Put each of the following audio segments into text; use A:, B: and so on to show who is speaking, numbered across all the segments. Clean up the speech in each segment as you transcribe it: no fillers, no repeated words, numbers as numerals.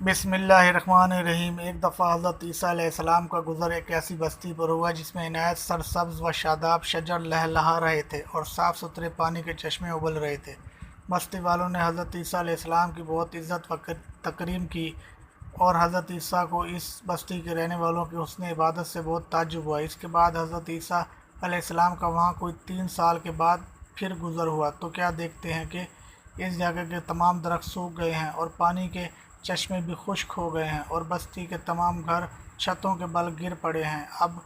A: بسم اللہ الرحمن الرحیم۔ ایک دفعہ حضرت عیسیٰ علیہ السلام کا گزر ایک ایسی بستی پر ہوا جس میں عنایت سرسبز و شاداب شجر لہلہا رہے تھے اور صاف ستھرے پانی کے چشمے ابل رہے تھے۔ بستی والوں نے حضرت عیسیٰ علیہ السلام کی بہت عزت و تکریم کی اور حضرت عیسیٰ کو اس بستی کے رہنے والوں کی حسن عبادت سے بہت تعجب ہوا۔ اس کے بعد حضرت عیسیٰ علیہ السلام کا وہاں کوئی 3 سال کے بعد پھر گزر ہوا تو کیا دیکھتے ہیں کہ اس جگہ کے تمام درخت سوکھ گئے ہیں اور پانی کے چشمے بھی خشک ہو گئے ہیں اور بستی کے تمام گھر چھتوں کے بل گر پڑے ہیں۔ اب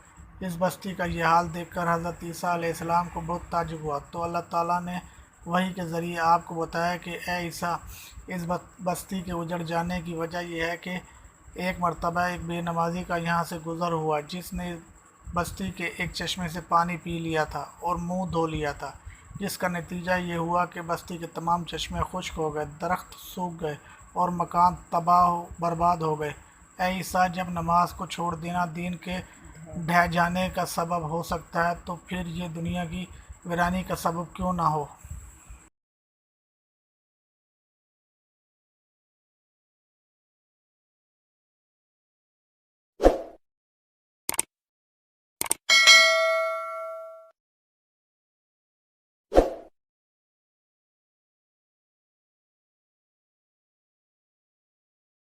A: اس بستی کا یہ حال دیکھ کر حضرت عیسیٰ علیہ السلام کو بہت تعجب ہوا تو اللہ تعالیٰ نے وحی کے ذریعے آپ کو بتایا کہ اے عیسیٰ، اس بستی کے اجڑ جانے کی وجہ یہ ہے کہ ایک مرتبہ ایک بے نمازی کا یہاں سے گزر ہوا جس نے بستی کے ایک چشمے سے پانی پی لیا تھا اور منہ دھو لیا تھا، جس کا نتیجہ یہ ہوا کہ بستی کے تمام چشمے خشک ہو گئے، درخت سوکھ گئے اور مکان تباہ و برباد ہو گئے۔ اے عیسیٰ، جب نماز کو چھوڑ دینا دین کے ڈھہ جانے کا سبب ہو سکتا ہے تو پھر یہ دنیا کی ویرانی کا سبب کیوں نہ ہو؟